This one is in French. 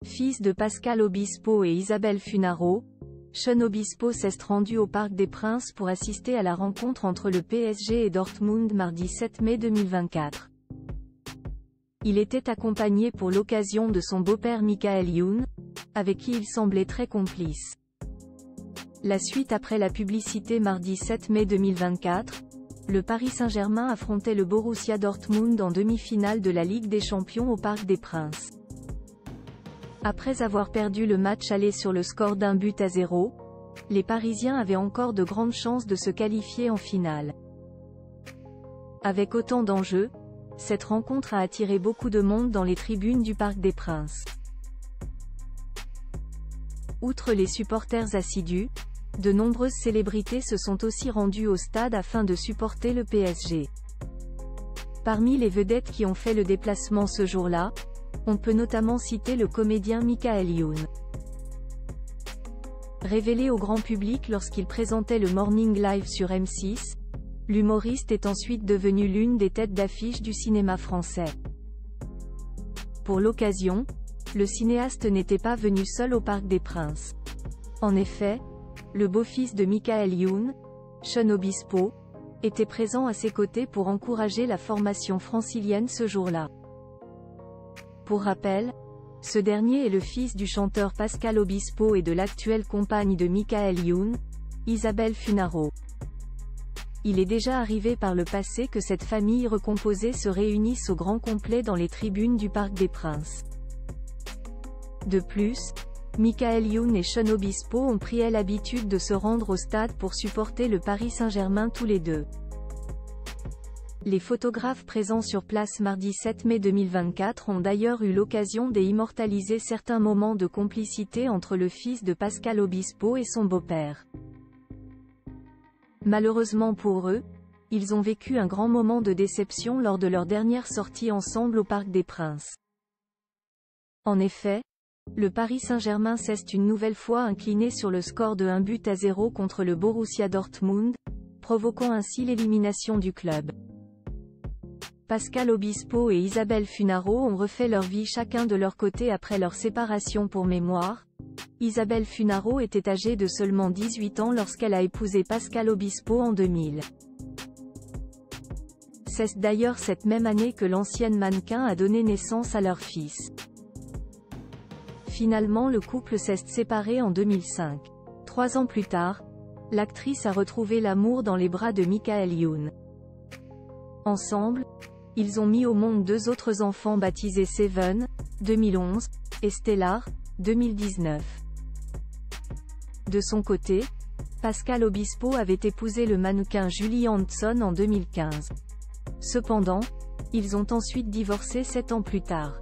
Fils de Pascal Obispo et Isabelle Funaro, Sean Obispo s'est rendu au Parc des Princes pour assister à la rencontre entre le PSG et Dortmund mardi 7 mai 2024. Il était accompagné pour l'occasion de son beau-père Michael Youn, avec qui il semblait très complice. La suite après la publicité mardi 7 mai 2024, le Paris Saint-Germain affrontait le Borussia Dortmund en demi-finale de la Ligue des Champions au Parc des Princes. Après avoir perdu le match aller sur le score d'1-0, les Parisiens avaient encore de grandes chances de se qualifier en finale. Avec autant d'enjeux, cette rencontre a attiré beaucoup de monde dans les tribunes du Parc des Princes. Outre les supporters assidus, de nombreuses célébrités se sont aussi rendues au stade afin de supporter le PSG. Parmi les vedettes qui ont fait le déplacement ce jour-là, on peut notamment citer le comédien Michael Youn. Révélé au grand public lorsqu'il présentait le Morning Live sur M6, l'humoriste est ensuite devenu l'une des têtes d'affiche du cinéma français. Pour l'occasion, le cinéaste n'était pas venu seul au Parc des Princes. En effet, le beau-fils de Michael Youn, Sean Obispo, était présent à ses côtés pour encourager la formation francilienne ce jour-là. Pour rappel, ce dernier est le fils du chanteur Pascal Obispo et de l'actuelle compagne de Michael Youn, Isabelle Funaro. Il est déjà arrivé par le passé que cette famille recomposée se réunisse au grand complet dans les tribunes du Parc des Princes. De plus, Michael Youn et Sean Obispo ont pris l'habitude de se rendre au stade pour supporter le Paris Saint-Germain tous les deux. Les photographes présents sur place mardi 7 mai 2024 ont d'ailleurs eu l'occasion d'immortaliser certains moments de complicité entre le fils de Pascal Obispo et son beau-père. Malheureusement pour eux, ils ont vécu un grand moment de déception lors de leur dernière sortie ensemble au Parc des Princes. En effet, le Paris Saint-Germain s'est une nouvelle fois incliné sur le score de 1-0 contre le Borussia Dortmund, provoquant ainsi l'élimination du club. Pascal Obispo et Isabelle Funaro ont refait leur vie chacun de leur côté après leur séparation. Pour mémoire, Isabelle Funaro était âgée de seulement 18 ans lorsqu'elle a épousé Pascal Obispo en 2000. C'est d'ailleurs cette même année que l'ancienne mannequin a donné naissance à leur fils. Finalement le couple s'est séparé en 2005. 3 ans plus tard, l'actrice a retrouvé l'amour dans les bras de Michael Youn. Ensemble, ils ont mis au monde 2 autres enfants baptisés Seven, 2011, et Stellar, 2019. De son côté, Pascal Obispo avait épousé le mannequin Julie Hanson en 2015. Cependant, ils ont ensuite divorcé 7 ans plus tard.